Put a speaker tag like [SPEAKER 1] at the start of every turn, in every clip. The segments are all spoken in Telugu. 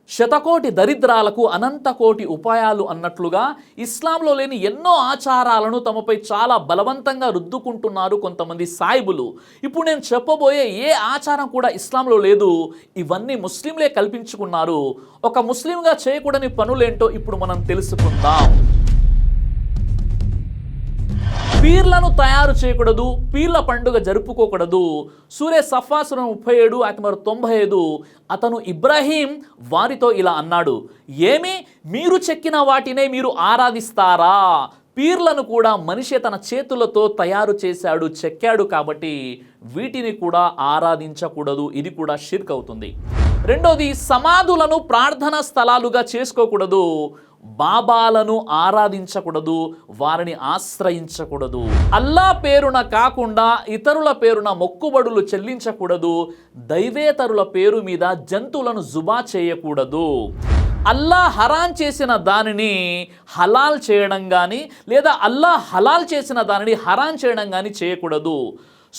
[SPEAKER 1] శతకోటి దరిద్రాలకు అనంత కోటి ఉపాయాలు అన్నట్లుగా ఇస్లాంలో లేని ఎన్నో ఆచారాలను తమపై చాలా బలవంతంగా రుద్దుకుంటున్నారు కొంతమంది సాయిబులు. ఇప్పుడు నేను చెప్పబోయే ఏ ఆచారం కూడా ఇస్లాంలో లేదు, ఇవన్నీ ముస్లింలే కల్పించుకున్నారు. ఒక ముస్లింగా చేయకూడని పనులేంటో ఇప్పుడు మనం తెలుసుకుందాం. పీర్లను తయారు చేయకూడదు, పీర్ల పండుగ జరుపుకోకూడదు. సూరే సఫా సూర 37 ఆయత నంబర్ 95. అతను ఇబ్రాహీం వారితో ఇలా అన్నాడు, ఏమి మీరు చెక్కిన వాటినే మీరు ఆరాధిస్తారా? పీర్లను కూడా మనిషి తన చేతులతో తయారు చేశాడు, చెక్కాడు, కాబట్టి వీటిని కూడా ఆరాధించకూడదు. ఇది కూడా షిర్క్ అవుతుంది. రెండోది, సమాధులను ప్రార్థనా స్థలాలుగా చేసుకోకూడదు. బాబాలను ఆరాధించకూడదు, వారిని ఆశ్రయించకూడదు. అల్లా పేరున కాకుండా ఇతరుల పేరున మొక్కుబడులు చెల్లించకూడదు. దైవేతరుల పేరు మీద జంతువులను జుబా చేయకూడదు. అల్లా హరాం చేసిన దానిని హలాల్ చేయడం కానీ లేదా అల్లా హలాల్ చేసిన దానిని హరాం చేయడం కానీ చేయకూడదు.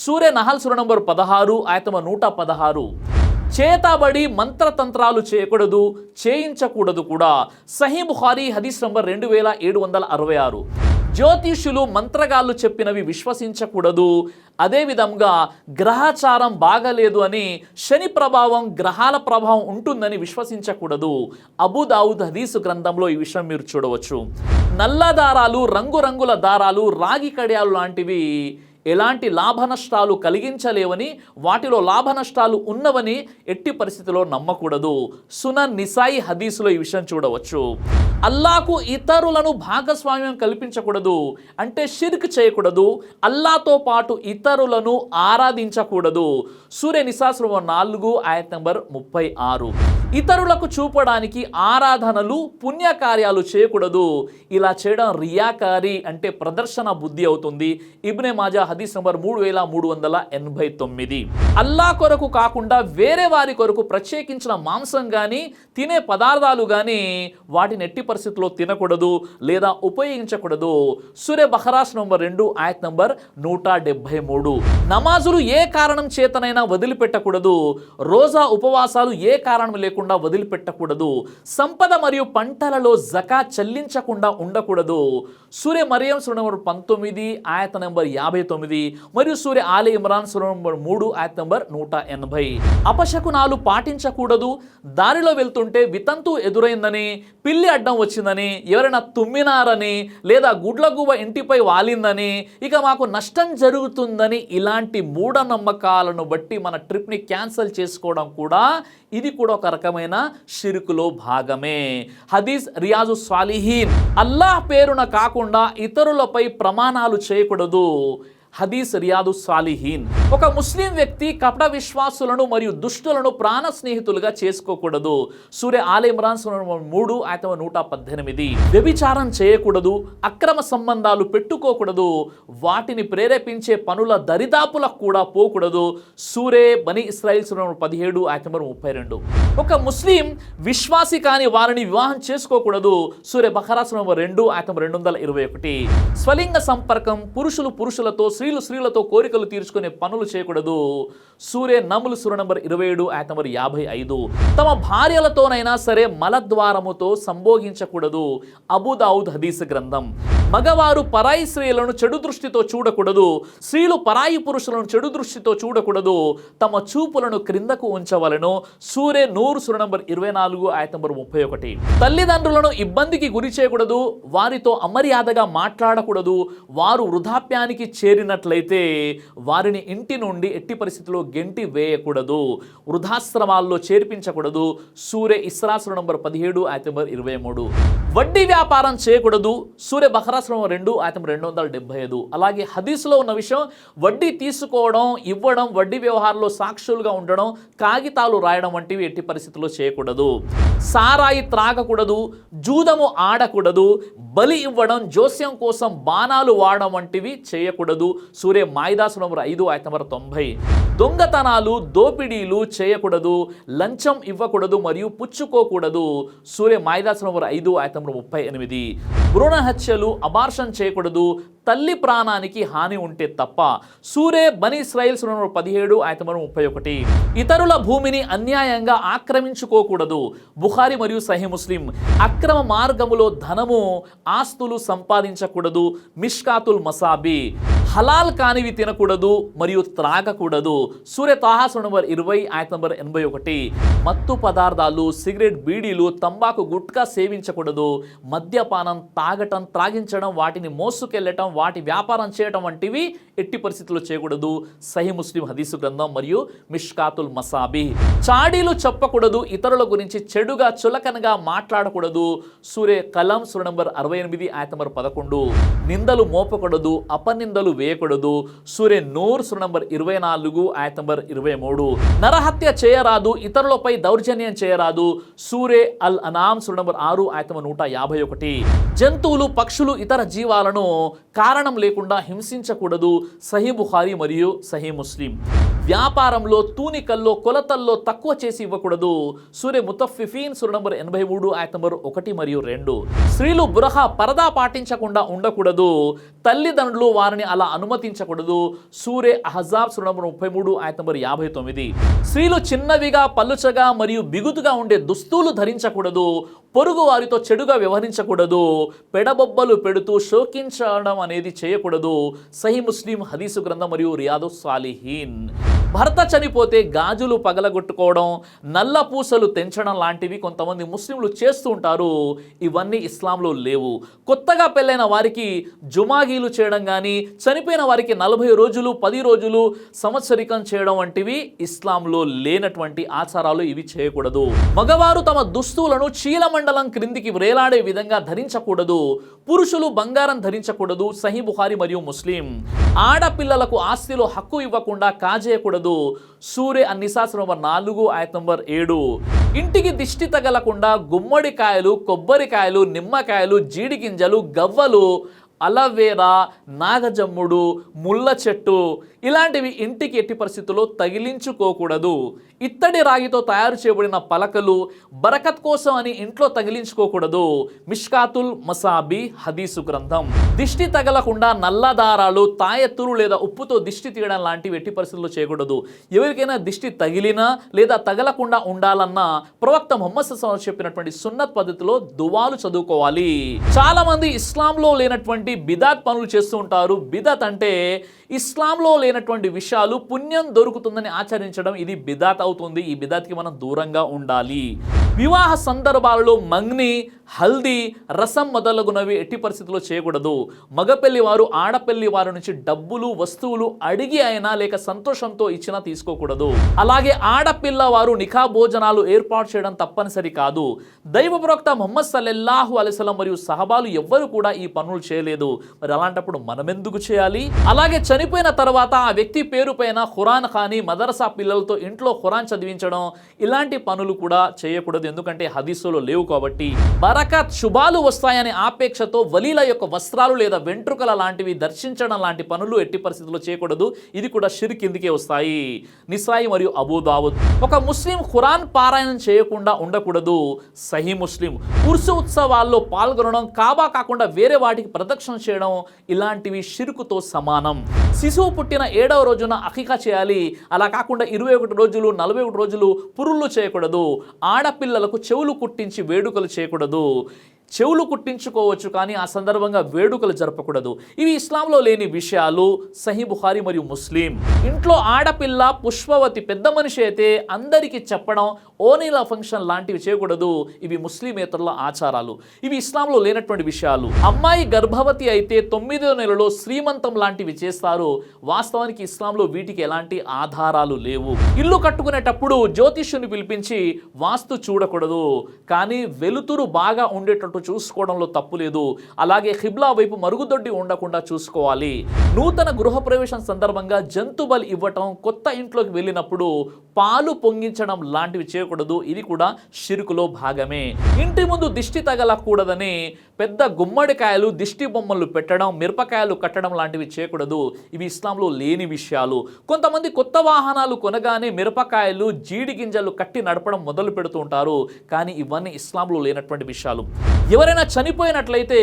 [SPEAKER 1] సూరే నహల్ సూర నంబర్ 16 ఆయత 116. చేతబడి మంత్రతంత్రాలు చేయకూడదు, చేయించకూడదు కూడా. సహీ బుఖారీ హదీస్ నంబర్ 2766. జ్యోతిష్యులు మంత్రగాళ్ళు చెప్పినవి విశ్వసించకూడదు. అదేవిధంగా గ్రహచారం బాగలేదు అని, శని ప్రభావం గ్రహాల ప్రభావం ఉంటుందని విశ్వసించకూడదు. అబూ దావుద్ హదీసు గ్రంథంలో ఈ విషయం మీరు చూడవచ్చు. నల్ల దారాలు, రంగురంగుల దారాలు, రాగి కడియాలు లాంటివి ఎలాంటి లాభ నష్టాలు కలిగించలేవని, వాటిలో లాభ నష్టాలు ఉన్నవని ఎట్టి పరిస్థితిలో నమ్మకూడదు. సునన్ నిసాయి హదీసులో ఈ విషయం చూడవచ్చు. అల్లాకు ఇతరులను భాగస్వామ్యం కల్పించకూడదు, అంటే షిర్క్ చేయకూడదు. అల్లాతో పాటు ఇతరులను ఆరాధించకూడదు. సూరే నిసా సూర 4 ఆయత నంబర్ 36. ఇతరులకు చూపడానికి ఆరాధనలు, పుణ్యకార్యాలు చేయకూడదు. ఇలా చేయడం రియాకారి, అంటే ప్రదర్శన బుద్ధి అవుతుంది. ఇబ్నే మాజా హదీస్ నంబర్ 3389. అల్లా కొరకు కాకుండా వేరే వారి కొరకు ప్రత్యేకించిన మాంసం కానీ తినే పదార్థాలు కానీ వాటిని ఎట్టి పరిస్థితుల్లో తినకూడదు లేదా ఉపయోగించకూడదు. సూరే బహరాస్ నంబర్ 2 ఆయత నంబర్ 173. నమాజులు ఏ కారణం చేతనైనా వదిలిపెట్టకూడదు. రోజా ఉపవాసాలు ఏ కారణం లేకుండా వదిలిపెట్టకూడదు. సంపద మరియు పంటలలో జకాత్ చెల్లించకుండా ఉండకూడదు. సూరే మరియం సూర నంబర్ 19 ఆయత నంబర్ 59 మరియు సూరే ఆలి ఇమ్రాన్ సూర నంబర్ 3 ఆయత నంబర్ 180. అపశకునాలు పాటించకూడదు. దారిలో వెళ్తుంటే వితంతు ఎదురైందని, పిల్లి అడ్డం వచ్చిందని, ఎవరైనా తుమ్మినారని లేదా గుడ్లగూబ ఇంటిపై వాలిందని, ఇక మాకు నష్టం జరుగుతుందని, ఇలాంటి మూఢనమ్మకాలను బట్టి మన ట్రిప్ని క్యాన్సిల్ చేసుకోవడం కూడా, ఇది కూడా ఒక రకమైన షిర్కులో భాగమే. హదీస్ రియాజు సాలిహీన్. అల్లాహ్ పేరున కాకుండా ఇతరులపై ప్రమాణాలు చేయకూడదు. హదీస్ రియాదు సాలిహీన్. ఒక ముస్లిం వ్యక్తి కపట విశ్వాసులను మరియు దుష్టులను ప్రాణ స్నేహితులుగా చేసుకోకూడదు. సూరే ఆలి ఇమ్రాన్ సూర 3 ఆయత 118. వ్యభిచారం చేయకూడదు, అక్రమ సంబంధాలు పెట్టుకోకూడదు, వాటిని ప్రేరేపించే పనుల దరిదాపులకు కూడా పోకూడదు. సూరే బనీ ఇస్రాయిల్ సూర 17 ఆయత 32. ఒక ముస్లిం విశ్వాసి కాని వారిని వివాహం చేసుకోకూడదు. సూరే బఖరా సూర 2 ఆయత 221. స్వలింగ సంపర్కం, పురుషులు పురుషులతో, స్త్రీలు స్త్రీలతో కోరికలు తీర్చుకునే పనులు చేయకూడదు. సూరే నమ్ల్ సూర నంబర్ 27 ఆయత నంబర్ 55. తమ భార్యలతోనైనా సరే మలద్వారముతో సంభోగించకూడదు. అబూ దావుద్ హదీస్ గ్రంథం. మగవారు పరాయి స్త్రీలను చెడు దృష్టితో చూడకూడదు. స్త్రీలు పరాయి పురుషులను చెడు దృష్టితో చూడకూడదు. తమ చూపులను క్రిందకు ఉంచవలను. సూరే నూర్ సూర నంబర్ 24 ఆయత నంబర్ 31. తల్లిదండ్రులను ఇబ్బందికి గురి చేయకూడదు. వారితో అమర్యాదగా మాట్లాడకూడదు. వారు వృద్ధాప్యానికి చేరినట్లయితే వారిని ఇంటి నుండి ఎట్టి పరిస్థితుల్లో గెంటి వేయకూడదు. వృద్ధాశ్రమాల్లో చేర్పించకూడదు. సూరే ఇస్రా సూర నంబర్ 17 ఆయత నంబర్ 23. వడ్డీ వ్యాపారం చేయకూడదు. సూరే బఖరా సూర 2 ఆయత 275. అలాగే హదీసులో ఉన్న విషయం, వడ్డీ తీసుకోవడం, ఇవ్వడం, వడ్డీ వ్యవహారంలో సాక్షులుగా ఉండడం, కాగితాలు రాయడం వంటివి ఎట్టి పరిస్థితుల్లో చేయకూడదు. సారాయి త్రాగకూడదు. జూదము ఆడకూడదు. బలి ఇవ్వడం, జోస్యం కోసం బాణాలు వాడడం వంటివి చేయకూడదు. సూరే మాయిదా సూర నంబర్ 5 ఆయత నంబర్ 90. దొంగతనాలు, దోపిడీలు చేయకూడదు. లంచం ఇవ్వకూడదు మరియు పుచ్చుకోకూడదు. సూరే మాయిదా సూర నంబర్ 5 ఆయత నంబర్ 38. భ్రూణ హత్యలు, అబార్షన్ చేయకూడదు, తల్లి ప్రాణానికి హాని ఉంటే తప్ప. సూరే బనీ ఇస్రాయిల్ సూరా నంబర్ 17 ఆయత నంబర్ 31. ఇతరుల భూమిని అన్యాయంగా ఆక్రమించుకోకూడదు. బుఖారీ మరియు సహీ ముస్లిం. అక్రమ మార్గములో ధనము ఆస్తులు సంపాదించకూడదు. మిష్కాతుల్ మసాబి. హలాల్ కానివి తినకూడదు మరియు త్రాగకూడదు. సూరే తాహా సూరా నంబర్ 20 ఆయత నంబర్ 81. మత్తు పదార్థాలు, సిగరెట్, బీడీలు, తంబాకు, గుట్కా సేవించకూడదు. మద్యపానం, తాగటం, త్రాగించడం, వాటిని మోసుకెళ్లటం, వాటి వ్యాపారం చేయటం వంటివి ఎట్టి పరిస్థితుల్లో చేయకూడదు. సహీ ముస్లిం హదీసు గ్రంథం మరియు మిష్కాతుల్ మసాబి. చాడీలు చెప్పకూడదు. ఇతరుల గురించి చెడుగా చులకనగా మాట్లాడకూడదు. సూరే కలం సూరా నంబర్ 68 ఆయత నంబర్ 11. నిందలు మోపకూడదు, అపనిందలు వేయకూడదు. సూరే నూర్ సూరా నంబర్ 24 ఆయత నంబర్ 23. నరహత్య చేయరాదు, ఇతరులపై దౌర్జన్యం చేయరాదు. సూరే అల్ అనామ్ సూరా నంబర్ 6 ఆయత నంబర్ 151. జంతువులు, పక్షులు, ఇతర జీవాలను కారణం లేకుండా హింసించకూడదు. సహీ బుఖారీ మరియు సహీ ముస్లిం. వ్యాపారంలో, తూనికల్లో, కొలతల్లో తక్కువ చేసి ఇవ్వకూడదు. సూరే ముతఫిఫీన్ సూరా నంబర్ 83 ఆయత నంబర్ 1 మరియు 2. స్త్రీలు బురహా పరదా పాటించకుండా ఉండకూడదు. తల్లిదండ్రులు వారిని అలా అనుమతించకూడదు. సూరే అహజాబ్ సూరా నంబర్ 33 ఆయత నంబర్ 59. స్త్రీలు చిన్నవిగా, పలుచగా మరియు బిగుతుగా ఉండే దుస్తులు ధరించకూడదు. పొరుగు వారితో చెడుగా వ్యవహరించకూడదు. పెడబొబ్బలు పెడుతూ శోకించడం అనేది చేయకూడదు. సహీ ముస్లిం హదీసు గ్రంథం మరియు రియాదు సాలిహీన్. భర్త చనిపోతే గాజులు పగలగొట్టుకోవడం, నల్ల పూసలు తెంచడం లాంటివి కొంతమంది ముస్లింలు చేస్తూ ఉంటారు. ఇవన్నీ ఇస్లాంలో లేవు. కొత్తగా పెళ్ళైన వారికి జుమాగీలు చేయడం కానీ, చనిపోయిన వారికి 40 రోజులు, 10 రోజులు సంవత్సరికం చేయడం వంటివి ఇస్లాంలో లేనటువంటి ఆచారాలు. ఇవి చేయకూడదు. మగవారు తమ దుస్తులను చీలమండలం క్రిందికి వేలాడే విధంగా ధరించకూడదు. పురుషులు బంగారం ధరించకూడదు. సహీ బుఖారీ మరియు ముస్లిం. ఆడపిల్లలకు ఆస్తిలో హక్కు ఇవ్వకుండా కాజేయకూడదు. సూరే అన్నిసా సూరా నంబర్ 4 ఆయత నంబర్ 7. ఇంటికి దిష్టి తగలకుండా గుమ్మడికాయలు, కొబ్బరికాయలు, నిమ్మకాయలు, జీడి గింజలు, గవ్వలు, అలవేరా, నాగజమ్ముడు, ముళ్ళ చెట్టు ఇలాంటివి ఇంటికి ఎట్టి పరిస్థితుల్లో తగిలించుకోకూడదు. ఇత్తడి రాగితో తయారు చేయబడిన పలకలు బరకత్ కోసం అని ఇంట్లో తగిలించుకోకూడదు. మిష్కాతుల్ మసాబి హదీసు గ్రంథం. దిష్టి తగలకుండా నల్ల దారాలు, తాయెత్తులు లేదా ఉప్పుతో దిష్టి తీయడం లాంటివి ఎట్టి పరిస్థితుల్లో చేయకూడదు. ఎవరికైనా దిష్టి తగిలినా లేదా తగలకుండా ఉండాలన్నా ప్రవక్త ముహమ్మద్ సల్లల్లాహు అలైహి వసల్లం చెప్పినటువంటి సున్నత్ పద్ధతిలో దువాలు చదువుకోవాలి. చాలా మంది ఇస్లాంలో లేనటువంటి బిదాత్ పనులు చేస్తూ ఉంటారు. బిదాత్ అంటే ఇస్లాంలో లేనటువంటి విషయాలు పుణ్యం దొరుకుతుందని ఆచరించడం. ఇది బిదాత్ అవుతుంది. ఈ బిదాత్కి మనం దూరంగా ఉండాలి. వివాహ సందర్భాలలో మంగ్ని, హల్దీ, రసం మొదలగునవి ఎట్టి పరిస్థితుల్లో చేయకూడదు. మగపెళ్లి వారు ఆడపెళ్లి వారి నుంచి డబ్బులు, వస్తువులు అడిగి అయినా లేక సంతోషంతో ఇచ్చినా తీసుకోకూడదు. అలాగే ఆడపిల్ల వారు నిఖా భోజనాలు ఏర్పాటు చేయడం తప్పనిసరి కాదు. దైవ ప్రవక్త ముహమ్మద్ సల్లల్లాహు అలైహి వసల్లం మరియు సహబాలు ఎవ్వరు కూడా ఈ పనులు చేయలేదు. మరి అలాంటప్పుడు మనం ఎందుకు చేయాలి? అలాగే చనిపోయిన తర్వాత ఆ వ్యక్తి పేరు పైన ఖురాన్ కానీ, మదరసా పిల్లలతో ఇంట్లో ఖురాన్ చదివించడం ఇలాంటి పనులు కూడా చేయకూడదు. ఎందుకంటే హదీసులో లేవు కాబట్టి. బరకత్, శుభాలు వస్తాయనే ఆపేక్షతో వలీల యొక్క వస్త్రాలు లేదా వెంట్రుకల లాంటివి దర్శించడం లాంటి పనులు ఎట్టి పరిస్థితుల్లో చేయకూడదు. ఇది కూడా షిర్క్ కిందికే వస్తాయి. నిసాయి మరియు అబూ దావుద్. ఒక ముస్లిం ఖురాన్ పారాయణం చేయకుండా ఉండకూడదు. సహీ ముస్లిం. ఉర్సు ఉత్సవాల్లో పాల్గొనడం, కాబా కాకుండా వేరే వాటికి ప్రదక్షిణ చేయడం ఇలాంటివి షిర్కుతో సమానం. శిశువు పుట్టిన 7వ రోజున అఖీకా చేయాలి. అలా కాకుండా 21 రోజులు, 41 రోజులు పురుళ్ళు చేయకూడదు. ఆడపిల్లలకు చెవులు కుట్టించి వేడుకలు చేయకూడదు. చెవులు కుట్టించుకోవచ్చు కానీ ఆ సందర్భంగా వేడుకలు జరపకూడదు. ఇవి ఇస్లాంలో లేని విషయాలు. సహీ బుఖారీ మరియు ముస్లిం. ఇంట్లో ఆడపిల్ల పుష్పవతి పెద్ద మనిషి అయితే అందరికీ చెప్పడం, ఓనీల ఫంక్షన్ లాంటివి చేయకూడదు. ఇవి ముస్లిమేతరుల ఆచారాలు. ఇవి ఇస్లాంలో లేనటువంటి విషయాలు. అమ్మాయి గర్భవతి అయితే 9వ నెలలో శ్రీమంతం లాంటివి చేస్తారు. వాస్తవానికి ఇస్లాంలో వీటికి ఎలాంటి ఆధారాలు లేవు. ఇల్లు కట్టుకునేటప్పుడు జ్యోతిష్యుని పిలిపించి వాస్తు చూడకూడదు. కానీ వెలుతురు బాగా ఉండేటట్టు చూసుకోవడంలో తప్పు లేదు. అలాగే ఖిబ్లా వైపు మరుగుదొడ్డి ఉండకుండా చూసుకోవాలి. నూతన గృహప్రవేశం సందర్భంగా జంతు బలి ఇవ్వటం, కొత్త ఇంట్లోకి వెళ్ళినప్పుడు పాలు పొంగించడం లాంటివి చేయకూడదు. ఇది కూడా షిర్కులో భాగమే. ఇంటి ముందు దిష్టి తగలకూడదని పెద్ద గుమ్మడికాయలు, దిష్టి బొమ్మలు పెట్టడం, మిరపకాయలు కట్టడం లాంటివి చేయకూడదు. ఇవి ఇస్లాంలో లేని విషయాలు. కొంతమంది కొత్త వాహనాలు కొనగానే మిరపకాయలు, జీడి గింజలు కట్టి నడపడం మొదలు పెడుతూ ఉంటారు. కానీ ఇవన్నీ ఇస్లాంలో లేనటువంటి విషయాలు. ఎవరైనా చనిపోయినట్లయితే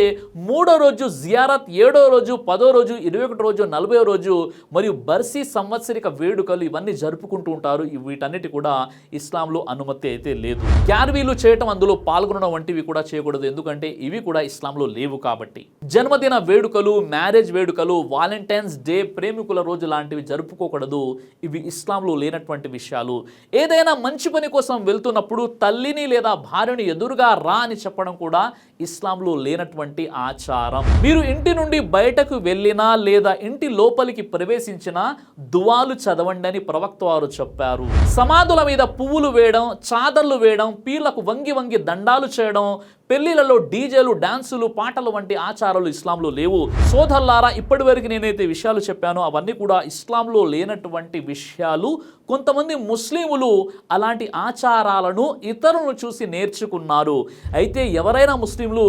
[SPEAKER 1] 3వ రోజు జియారత్, 7వ రోజు, 10వ రోజు, 21వ రోజు, 40వ రోజు మరియు బర్సీ సంవత్సరిక వేడుకలు ఇవన్నీ జరుపుకుంటూ ఉంటారు. వీటన్నిటి కూడా ఇస్లాంలో అనుమతి అయితే లేదు. గ్యార్వీలు చేయటం, అందులో పాల్గొనడం వంటివి కూడా చేయకూడదు. ఎందుకంటే ఇవి కూడా ఇస్లాంలో లేవు కాబట్టి. జన్మదిన వేడుకలు, మ్యారేజ్ వేడుకలు, వాలంటైన్స్ డే, ప్రేమికుల రోజు లాంటివి జరుపుకోకూడదు. ఇవి ఇస్లాంలో లేనటువంటి విషయాలు. ఏదైనా మంచి పని కోసం వెళ్తున్నప్పుడు తల్లిని లేదా భార్యని ఎదురుగా రా అని చెప్పడం కూడా ఇస్లాంలో లేనటువంటి ఆచారం. మీరు ఇంటి నుండి బయటకు వెళ్ళినా లేదా ఇంటి లోపలికి ప్రవేశించినా దువాలు చదవండి అని ప్రవక్త వారు చెప్పారు. సమాధుల మీద పువ్వులు వేయడం, చాదర్లు వేయడం, పీర్లకు వంగి వంగి దండాలు చేయడం, పెళ్లిలలో డీజేలు, డాన్సులు, పాటలు వంటి ఆచారాలు ఇస్లాంలో లేవు. సోదరులారా, ఇప్పటి వరకు నేనైతే విషయాలు చెప్పానో అవన్నీ కూడా ఇస్లాంలో లేనటువంటి విషయాలు. కొంతమంది ముస్లిములు అలాంటి ఆచారాలను ఇతరులను చూసి నేర్చుకున్నారు. అయితే ఎవరైనా ముస్లింలు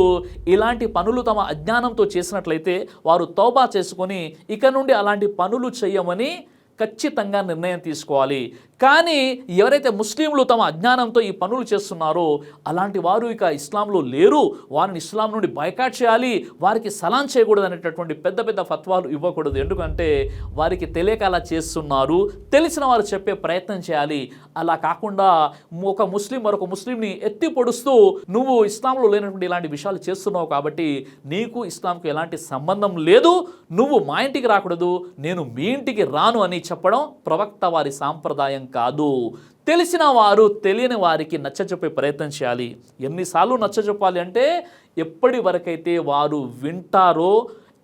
[SPEAKER 1] ఇలాంటి పనులు తమ అజ్ఞానంతో చేసినట్లయితే వారు తౌబా చేసుకొని ఇక నుండి అలాంటి పనులు చేయమని ఖచ్చితంగా నిర్ణయం తీసుకోవాలి. కానీ ఎవరైతే ముస్లింలు తమ అజ్ఞానంతో ఈ పనులు చేస్తున్నారో అలాంటి వారు ఇక ఇస్లాంలో లేరు, వారిని ఇస్లాం నుండి బాయ్కాట్ చేయాలి, వారికి సలాం చేయకూడదు అనేటటువంటి పెద్ద పెద్ద ఫత్వాలు ఇవ్వకూడదు. ఎందుకంటే వారికి తెలియక అలా చేస్తున్నారు. తెలిసిన వారు చెప్పే ప్రయత్నం చేయాలి. అలా కాకుండా ఒక ముస్లిం మరొక ముస్లింని ఎత్తి పొడుస్తూ నువ్వు ఇస్లాంలో లేనటువంటి ఇలాంటి విషయాలు చేస్తున్నావు కాబట్టి నీకు ఇస్లాంకు ఎలాంటి సంబంధం లేదు, నువ్వు మా ఇంటికి రాకూడదు, నేను మీ ఇంటికి రాను అని చెప్పడం ప్రవక్త వారి సాంప్రదాయం కాదు. తెలిసిన వారు తెలియని వారికి నచ్చజెప్పే ప్రయత్నం చేయాలి. ఎన్నిసార్లు నచ్చజెప్పాలి అంటే ఎప్పటి వరకైతే వారు వింటారో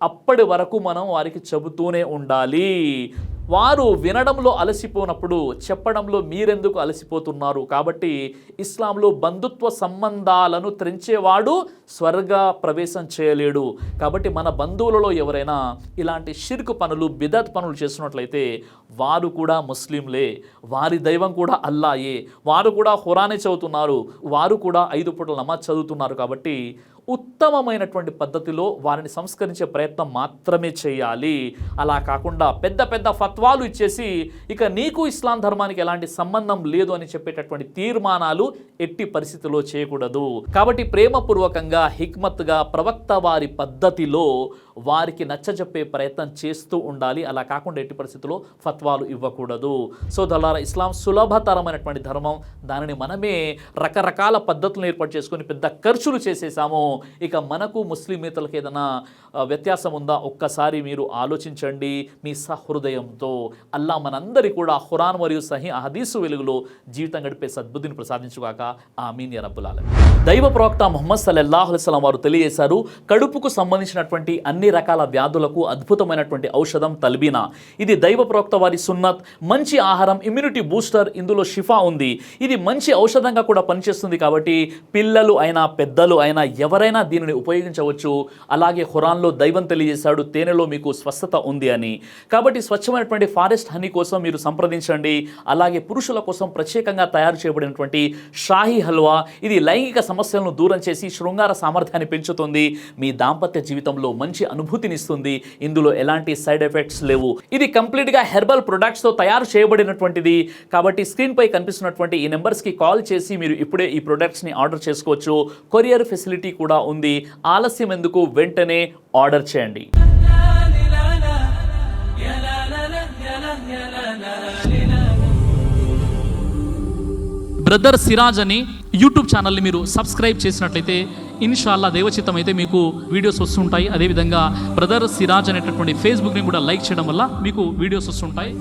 [SPEAKER 1] అప్పటి వరకు మనం వారికి చెబుతూనే ఉండాలి. వారు వినడంలో అలసిపోయినప్పుడు చెప్పడంలో మీరెందుకు అలసిపోతున్నారు? కాబట్టి ఇస్లాంలో బంధుత్వ సంబంధాలను త్రెంచేవాడు స్వర్గ ప్రవేశం చేయలేడు. కాబట్టి మన బంధువులలో ఎవరైనా ఇలాంటి షిర్క్ పనులు, బిదత్ పనులు చేస్తున్నట్లయితే వారు కూడా ముస్లింలే, వారి దైవం కూడా అల్లాయే, వారు కూడా ఖురానే చదువుతున్నారు, వారు కూడా 5 పూటల నమాజ్ చదువుతున్నారు. కాబట్టి ఉత్తమమైనటువంటి పద్ధతిలో వారిని సంస్కరించే ప్రయత్నం మాత్రమే చేయాలి. అలా కాకుండా పెద్ద పెద్ద ఫత్వాలు ఇచ్చేసి ఇక నీకు ఇస్లాం ధర్మానికి ఎలాంటి సంబంధం లేదు అని చెప్పేటటువంటి తీర్మానాలు ఎట్టి పరిస్థితిలో చేయకూడదు. కాబట్టి ప్రేమపూర్వకంగా, హిక్మత్గా, ప్రవక్త వారి పద్ధతిలో వారికి నచ్చజెప్పే ప్రయత్నం చేస్తూ ఉండాలి. అలా కాకుండా ఎట్టి పరిస్థితుల్లో ఫత్వాలు ఇవ్వకూడదు. సోదరులారా, ఇస్లాం సులభతరమైనటువంటి ధర్మం. దానిని మనమే రకరకాల పద్ధతులను ఏర్పాటు చేసుకొని పెద్ద ఖర్చులు చేసేసాము. ఇక మనకు ముస్లిమేతలకు ఏదైనా వ్యత్యాసం ఉందా? ఒక్కసారి మీరు ఆలోచించండి మీ సహృదయంతో. అల్లా మనందరి కూడా ఖురాన్ మరియు సహీ హదీసు వెలుగులో జీవితం గడిపే సద్బుద్ధిని ప్రసాదించుగాక. ఆమీన్ యా రబ్బుల్ ఆలమీన్. దైవ ప్రవక్త ముహమ్మద్ సల్లల్లాహు అలైహి వసల్లం వారు తెలియజేశారు, కడుపుకు సంబంధించినటువంటి అన్ని రకాల వ్యాధులకు అద్భుతమైనటువంటి ఔషధం తల్బీనా. ఇది దైవ ప్రవక్త వారి సున్నత్. మంచి ఆహారం, ఇమ్యూనిటీ బూస్టర్, ఇందులో షిఫా ఉంది. ఇది మంచి ఔషధంగా కూడా పనిచేస్తుంది. కాబట్టి పిల్లలు అయినా పెద్దలు అయినా ఎవరైనా దీనిని ఉపయోగించవచ్చు. అలాగే ఖురాన్లో దైవం తెలియజేశాడు, తేనెలో మీకు స్వస్థత ఉంది అని. కాబట్టి స్వచ్ఛమైనటువంటి ఫారెస్ట్ హనీ కోసం మీరు సంప్రదించండి. అలాగే పురుషుల కోసం ప్రత్యేకంగా తయారు చేయబడినటువంటి షాహీ హల్వా, ఇది లైంగిక సమస్యలను దూరం చేసి శృంగార సామర్థ్యాన్ని పెంచుతుంది. మీ దాంపత్య జీవితంలో మంచి అనుభూతినిస్తుంది. ఇందులో ఎలాంటి సైడ్ ఎఫెక్ట్స్ లేవు. ఇది కంప్లీట్గా హెర్బల్ ప్రొడక్ట్స్తో తయారు చేయబడినటువంటిది. కాబట్టి స్క్రీన్పై కనిపిస్తున్నటువంటి ఈ నెంబర్స్కి కాల్ చేసి మీరు ఇప్పుడే ఈ ప్రొడక్ట్స్ని ఆర్డర్ చేసుకోవచ్చు. కొరియర్ ఫెసిలిటీ కూడా ఉంది. ఆలస్యం ఎందుకు, వెంటనే ఆర్డర్ చేయండి. బ్రదర్ సిరాజ్ అని యూట్యూబ్ ఛానల్ని మీరు సబ్స్క్రైబ్ చేసినట్లయితే ఇన్షాల్లా దైవచిత్తం అయితే మీకు వీడియోస్ వస్తుంటాయి. అదేవిధంగా బ్రదర్ సిరాజ్ అనేటటువంటి ఫేస్బుక్ని కూడా లైక్ చేయడం వల్ల మీకు వీడియోస్ వస్తుంటాయి.